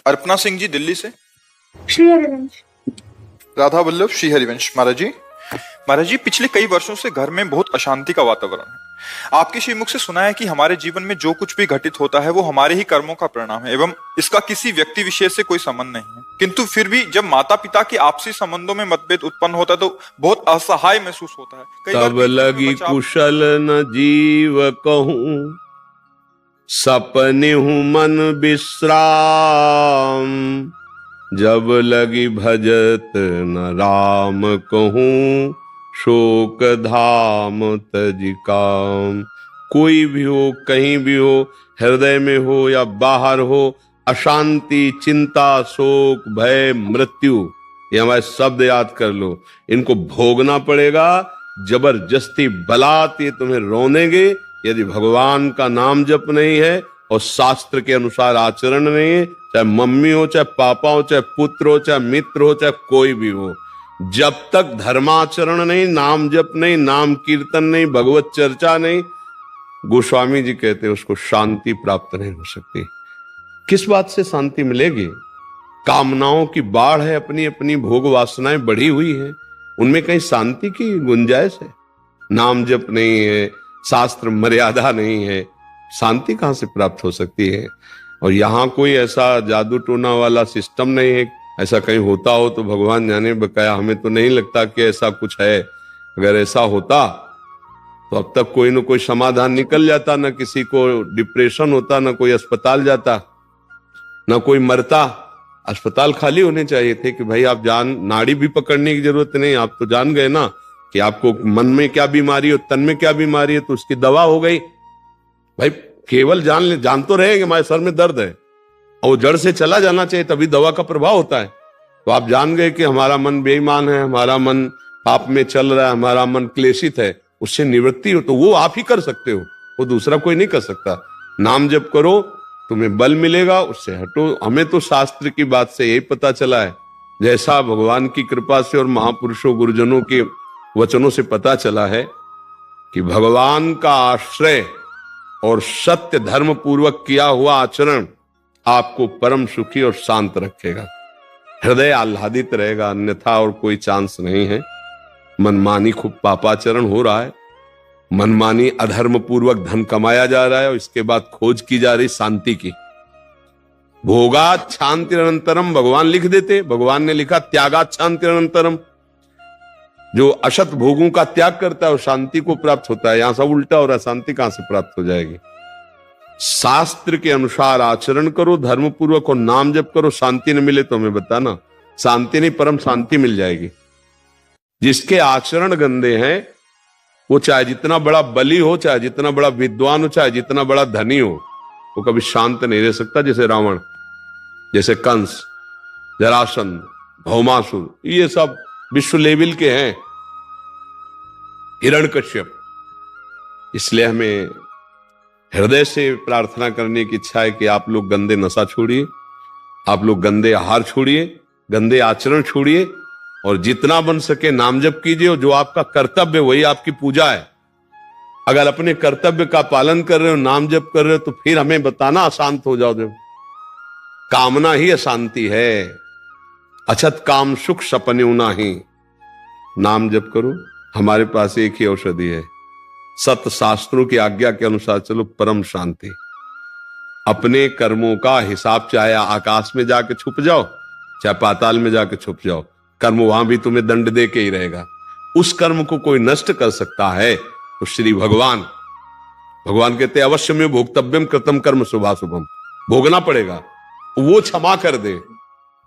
अर्पणा सिंह जी दिल्ली से। श्री हरिवंश। राधा वल्लभ श्री हरिवंश। महाराज जी पिछले कई वर्षों से घर में बहुत अशांति का वातावरण है। आपके श्रीमुख से सुना है कि हमारे जीवन में जो कुछ भी घटित होता है वो हमारे ही कर्मों का परिणाम है एवं इसका किसी व्यक्ति विशेष से कोई संबंध नहीं है। किंतु फिर भी जब माता पिता के आपसी संबंधों में मतभेद उत्पन्न होता है तो बहुत असहाय महसूस होता है। कई बार तब लगी कुशल न जीव कहूं, सपने हूं मन विश्राम। जब लगी भजत न राम कहूं, शोक धाम तज काम। कोई भी हो, कहीं भी हो, हृदय में हो या बाहर हो, अशांति, चिंता, शोक, भय, मृत्यु, ये हमारे शब्द याद कर लो। इनको भोगना पड़ेगा जबरदस्ती, बलात् ये तुम्हें रोनेंगे यदि भगवान का नाम जप नहीं है और शास्त्र के अनुसार आचरण नहीं है। चाहे मम्मी हो, चाहे पापा हो, चाहे पुत्र हो, चाहे मित्र हो, चाहे कोई भी हो, जब तक धर्माचरण नहीं, नाम जप नहीं, नाम कीर्तन नहीं, भगवत चर्चा नहीं, गोस्वामी जी कहते हैं उसको शांति प्राप्त नहीं हो सकती। किस बात से शांति मिलेगी? कामनाओं की बाढ़ है, अपनी अपनी भोग वासनाएं बढ़ी हुई है, उनमें कहीं शांति की गुंजाइश है? नाम जप नहीं है, शास्त्र मर्यादा नहीं है, शांति कहां से प्राप्त हो सकती है? और यहां कोई ऐसा जादू टोना वाला सिस्टम नहीं है। ऐसा कहीं होता हो तो भगवान जाने, बकाया हमें तो नहीं लगता कि ऐसा कुछ है। अगर ऐसा होता तो अब तक कोई न कोई समाधान निकल जाता, न किसी को डिप्रेशन होता, न कोई अस्पताल जाता, न कोई मरता। अस्पताल खाली होने चाहिए थे कि भाई आप जान, नाड़ी भी पकड़ने की जरूरत नहीं, आप तो जान गए ना कि आपको मन में क्या बीमारी है, तन में क्या बीमारी है, तो उसकी दवा हो गई। भाई केवल जान तो रहे कि हमारे सर में दर्द है और वो जड़ से चला जाना चाहिए, तभी दवा का प्रभाव होता है। तो आप जान गए कि हमारा मन बेईमान है, हमारा मन पाप में चल रहा है, हमारा मन क्लेशित है, उससे निवृत्ति हो तो वो आप ही कर सकते हो, वो दूसरा कोई नहीं कर सकता। नाम जप करो, तुम्हें बल मिलेगा, उससे हटो। हमें तो शास्त्र की बात से यही पता चला है, जैसा भगवान की कृपा से और महापुरुषों गुरुजनों के वचनों से पता चला है कि भगवान का आश्रय और सत्य धर्म पूर्वक किया हुआ आचरण आपको परम सुखी और शांत रखेगा, हृदय आह्लादित रहेगा, अन्यथा और कोई चांस नहीं है। मनमानी खूब पापाचरण हो रहा है, मनमानी अधर्म पूर्वक धन कमाया जा रहा है और इसके बाद खोज की जा रही शांति की। भोगात् शांतिरनंतरम भगवान लिख देते, भगवान ने लिखा त्यागात् शांतिरनंतरम। जो असत भोगों का त्याग करता है वो शांति को प्राप्त होता है। यहां सब उल्टा हो रहा है, शांति कहां से प्राप्त हो जाएगी? शास्त्र के अनुसार आचरण करो, धर्म पूर्वक, और नाम जप करो। शांति न मिले तो हमें बताना, शांति नहीं परम शांति मिल जाएगी। जिसके आचरण गंदे हैं वो चाहे जितना बड़ा बली हो, चाहे जितना बड़ा विद्वान हो, चाहे जितना बड़ा धनी हो, वो कभी शांत नहीं रह सकता। जैसे रावण, जैसे कंस, जरासंध, भौमासुर, ये सब विश्व लेवल के हैं, हिरण्यकश्यप। इसलिए हमें हृदय से प्रार्थना करने की इच्छा है कि आप लोग गंदे नशा छोड़िए, आप लोग गंदे आहार छोड़िए, गंदे आचरण छोड़िए और जितना बन सके नाम जप कीजिए। और जो आपका कर्तव्य वही आपकी पूजा है। अगर अपने कर्तव्य का पालन कर रहे हो, नाम जप कर रहे हो, तो फिर हमें बताना, अशांत हो जाओ। जब कामना ही अशांति है, अछत काम सुख सपने नाही। नाम जप करो, हमारे पास एक ही औषधि है, सत्य शास्त्रों की आज्ञा के अनुसार चलो, परम शांति। अपने कर्मों का हिसाब, चाहे आकाश में जाके छुप जाओ, चाहे पाताल में जाके छुप जाओ, कर्म वहां भी तुम्हें दंड दे के ही रहेगा। उस कर्म को कोई नष्ट कर सकता है तो श्री भगवान। भगवान कहते अवश्य में भोक्तव्यम कृतम कर्म शुभाशुभम, भोगना पड़ेगा, वो क्षमा कर दे।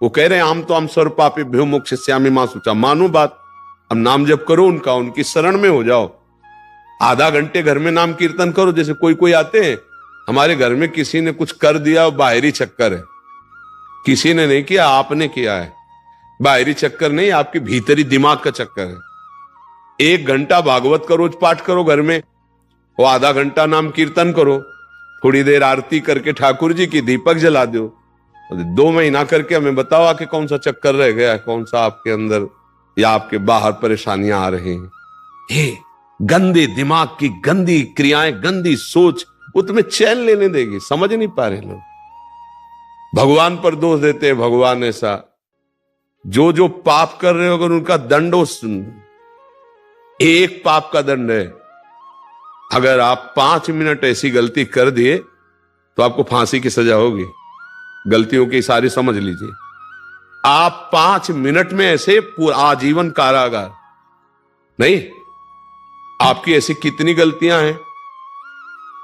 वो कह रहे हैं आम तो हम सर्व पापी भ्यो मोक्षयिष्यामि मां शुचा। मानो बात, अब नाम जप करो उनका, उनकी शरण में हो जाओ। आधा घंटे घर में नाम कीर्तन करो। जैसे कोई आते हैं, हमारे घर में किसी ने कुछ कर दिया, बाहरी चक्कर है, किसी ने नहीं किया, आपने किया है। बाहरी चक्कर नहीं, आपके भीतरी दिमाग का चक्कर है। 1 घंटा भागवत का रोज पाठ करो घर में, वो आधा घंटा नाम कीर्तन करो, थोड़ी देर आरती करके ठाकुर जी की दीपक जला दो। 2 महीना करके हमें बताओ आके कौन सा चक्कर रह गया, कौन सा आपके अंदर या आपके बाहर परेशानियां आ रही हैं। हे गंदे दिमाग की गंदी क्रियाएं, गंदी सोच, वो तुम्हें चैन लेने देगी। समझ नहीं पा रहे लोग। भगवान पर दोष देते हैं, भगवान ऐसा। जो जो पाप कर रहे हो अगर उनका दंड एक पाप का दंड है। अगर आप 5 मिनट ऐसी गलती कर दिए तो आपको फांसी की सजा होगी। गलतियों की सारी समझ लीजिए। आप 5 मिनट में ऐसे पूरा आजीवन कारागार नहीं। आपकी ऐसी कितनी गलतियां हैं,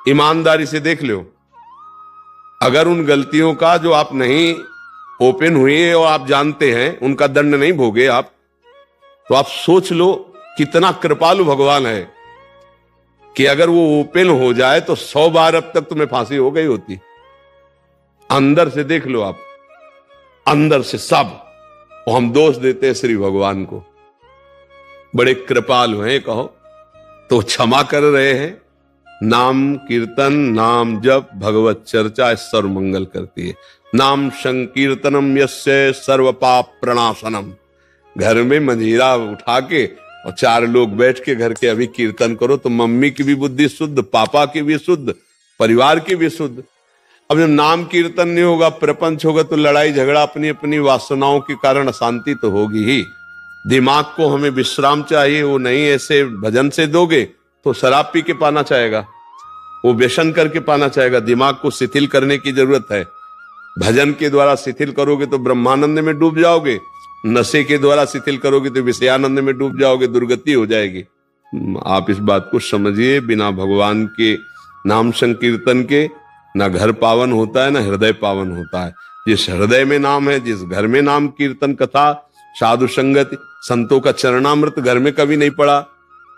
ईमानदारी से देख लो। अगर उन गलतियों का जो आप नहीं ओपन हुए और आप जानते हैं उनका दंड नहीं भोगे आप, तो आप सोच लो कितना कृपालु भगवान है कि अगर वो ओपन हो जाए तो 100 बार अब तक तुम्हें फांसी हो गई होती। अंदर से देख लो आप, अंदर से सब। और हम दोष देते हैं श्री भगवान को, बड़े कृपालु हैं कहो तो क्षमा कर रहे हैं। नाम कीर्तन, नाम जप, भगवत चर्चा सर्व मंगल करती है। नाम संकीर्तनम यस्य सर्व पाप प्रणाशनम। घर में मंजीरा उठा के और 4 लोग बैठ के घर के अभी कीर्तन करो तो मम्मी की भी बुद्धि शुद्ध, पापा की भी शुद्ध, परिवार की भी शुद्ध। अब जब नाम कीर्तन नहीं होगा, प्रपंच होगा, तो लड़ाई झगड़ा, अपनी अपनी वासनाओं के कारण अशांति तो होगी ही। दिमाग को हमें विश्राम चाहिए। वो नहीं ऐसे भजन से दोगे तो शराब पी के पाना चाहेगा, वो व्यसन करके पाना चाहेगा। दिमाग को शिथिल करने की जरूरत है। भजन के द्वारा शिथिल करोगे तो ब्रह्मानंद में डूब जाओगे, नशे के द्वारा शिथिल करोगे तो विषयानंद में डूब जाओगे, दुर्गति हो जाएगी। आप इस बात को समझिए। बिना भगवान के नाम संकीर्तन के ना घर पावन होता है ना हृदय पावन होता है। जिस हृदय में नाम है, जिस घर में नाम कीर्तन कथा साधु संगति, संतों का चरणामृत घर में कभी नहीं पड़ा,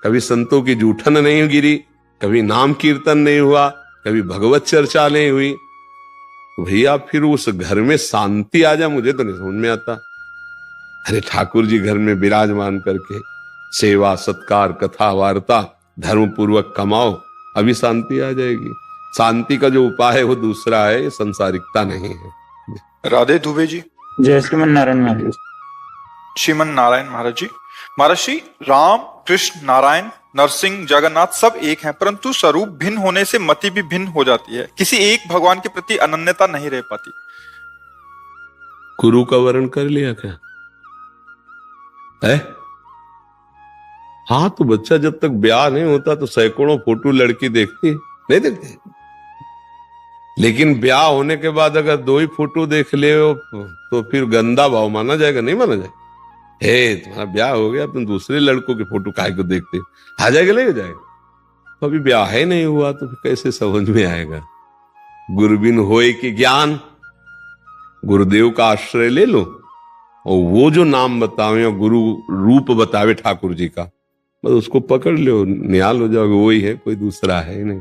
कभी संतों की जूठन नहीं गिरी, कभी नाम कीर्तन नहीं हुआ, कभी भगवत चर्चा नहीं हुई, तो भैया फिर उस घर में शांति आ जाए मुझे तो नहीं समझ में आता। अरे ठाकुर जी घर में विराजमान करके सेवा सत्कार कथा वार्ता धर्म पूर्वक कमाओ, अभी शांति आ जाएगी। शांति का जो उपाय है वो दूसरा है, संसारिकता नहीं है। राधे दुबे जी। जय श्रीमन नारायण महाराज। श्रीमन नारायण महाराज जी। महाराज श्री राम कृष्ण नारायण नरसिंह जगन्नाथ सब एक हैं, परंतु स्वरूप भिन्न होने से मति भी भिन्न हो जाती है। किसी एक भगवान के प्रति अनन्यता नहीं रह पाती। गुरु का वर्ण कर लिया क्या है? हाँ, तो बच्चा जब तक ब्याह नहीं होता तो सैकड़ों फोटो लड़की देखती नहीं देखती, लेकिन ब्याह होने के बाद अगर 2 ही फोटो देख ले तो फिर गंदा भाव माना जाएगा, नहीं माना जाएगा। हे तुम्हारा ब्याह हो गया, तुम दूसरे लड़कों की फोटो काहे को देखते हो? आ जाएगा नहीं हो जाएगा? तो अभी ब्याह ही नहीं हुआ तो फिर कैसे समझ में आएगा? गुरुबिन होए कि ज्ञान, गुरुदेव का आश्रय ले लो और वो जो नाम बतावे और गुरु रूप बतावे ठाकुर जी का, बस उसको पकड़ लो, निहाल हो जाओगे। वही है, कोई दूसरा है ही नहीं।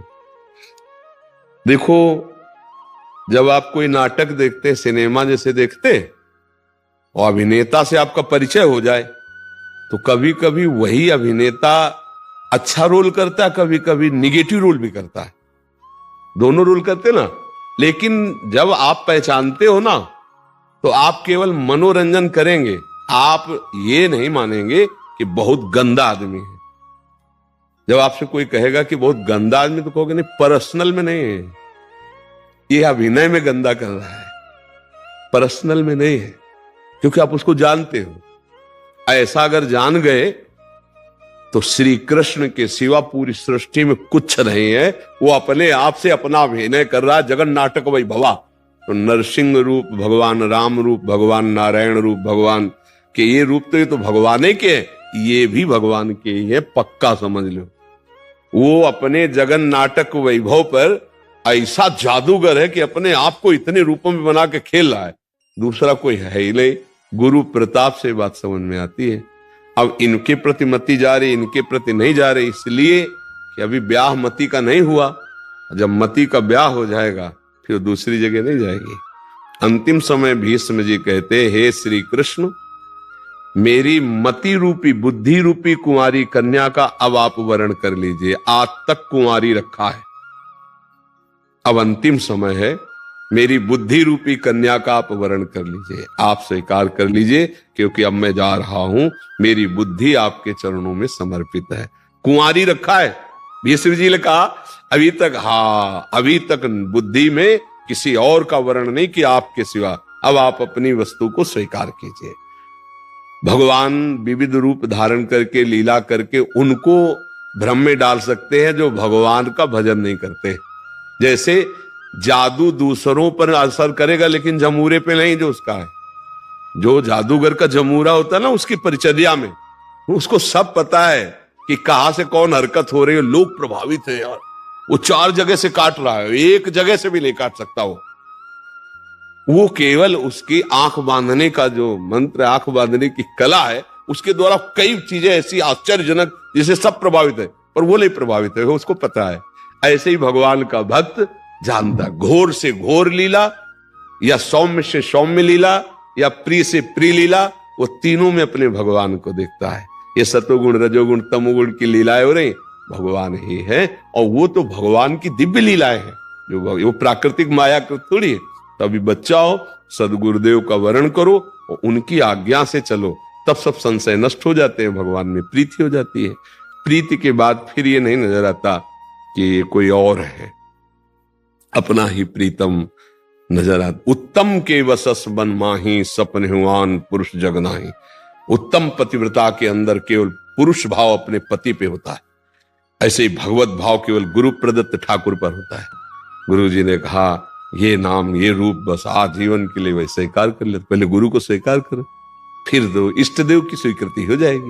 देखो, जब आप कोई नाटक देखते, सिनेमा जैसे देखते और अभिनेता से आपका परिचय हो जाए तो कभी कभी वही अभिनेता अच्छा रोल करता है, कभी कभी निगेटिव रोल भी करता है। दोनों रोल करते ना, लेकिन जब आप पहचानते हो ना तो आप केवल मनोरंजन करेंगे, आप ये नहीं मानेंगे कि बहुत गंदा आदमी है। जब आपसे कोई कहेगा कि बहुत गंदा आदमी, तो कहोगे नहीं, पर्सनल में नहीं है, ये अभिनय में गंदा कर रहा है, पर्सनल में नहीं है, क्योंकि आप उसको जानते हो। ऐसा अगर जान गए तो श्री कृष्ण के सिवा पूरी सृष्टि में कुछ नहीं है। वो अपने आप से अपना अभिनय कर रहा है, जगन नाटक वही भवा। तो नरसिंह रूप भगवान, राम रूप भगवान, नारायण रूप भगवान के ये रूप तो ये तो भगवान के, ये भी भगवान के ही है, पक्का समझ लो। वो अपने जगन नाटक वैभव पर ऐसा जादूगर है कि अपने आप को इतने रूपों में बना के खेल रहा है, दूसरा कोई है ही नहीं। गुरु प्रताप से बात समझ में आती है। अब इनके प्रति मति जा रही, इनके प्रति नहीं जा रही, इसलिए कि अभी ब्याह मति का नहीं हुआ। जब मति का ब्याह हो जाएगा फिर दूसरी जगह नहीं जाएगी। अंतिम समय भीष्म जी कहते, हे श्री कृष्ण, मेरी मति रूपी बुद्धि रूपी कुंवारी कन्या का अब आप वर्ण कर लीजिए। आज तक कुंवारी रखा है, अब अंतिम समय है, मेरी बुद्धि रूपी कन्या का आप वर्ण कर लीजिए, आप स्वीकार कर लीजिए, क्योंकि अब मैं जा रहा हूं, मेरी बुद्धि आपके चरणों में समर्पित है। कुंवारी रखा है। भीष्म जी ने कहा अभी तक, हाँ अभी तक बुद्धि में किसी और का वर्ण नहीं कि आपके सिवा, अब आप अपनी वस्तु को स्वीकार कीजिए। भगवान विविध रूप धारण करके लीला करके उनको भ्रम में डाल सकते हैं जो भगवान का भजन नहीं करते। जैसे जादू दूसरों पर असर करेगा लेकिन जमूरे पे नहीं जो उसका है। जो जादूगर का जमूरा होता है ना, उसकी परिचर्या में उसको सब पता है कि कहां से कौन हरकत हो रही है। लोग प्रभावित है यार, वो 4 जगह से काट रहा है, एक जगह से भी नहीं काट सकता वो केवल उसकी आंख बांधने का जो मंत्र, आंख बांधने की कला है, उसके द्वारा कई चीजें ऐसी आश्चर्यजनक जिसे सब प्रभावित है, पर वो नहीं प्रभावित है, उसको पता है। ऐसे ही भगवान का भक्त जानता, घोर से घोर लीला या सौम्य से सौम्य लीला या प्रिय से प्रिय लीला, वो तीनों में अपने भगवान को देखता है। ये सतोगुण रजोगुण तमोगुण की लीलाएं हो रही, भगवान ही है। और वो तो भगवान की दिव्य लीलाएं हैं, जो वो प्राकृतिक माया को थोड़ी है। तभी बच्चा हो, सदगुरुदेव का वर्ण करो और उनकी आज्ञा से चलो, तब सब संशय नष्ट हो जाते हैं, भगवान में प्रीति हो जाती है। प्रीति के बाद फिर ये नहीं नजर आता कि ये कोई और है, अपना ही प्रीतम नजर आता। उत्तम के वसस बन माही सपन हुआन पुरुष जगनाही। उत्तम पतिव्रता के अंदर केवल पुरुष भाव अपने पति पे होता है, ऐसे ही भगवत भाव केवल गुरु प्रदत्त ठाकुर पर होता है। गुरु जी ने कहा ये नाम ये रूप बस आजीवन के लिए वही स्वीकार कर ले। पहले गुरु को स्वीकार करो, फिर दो इष्ट देव की स्वीकृति हो जाएगी।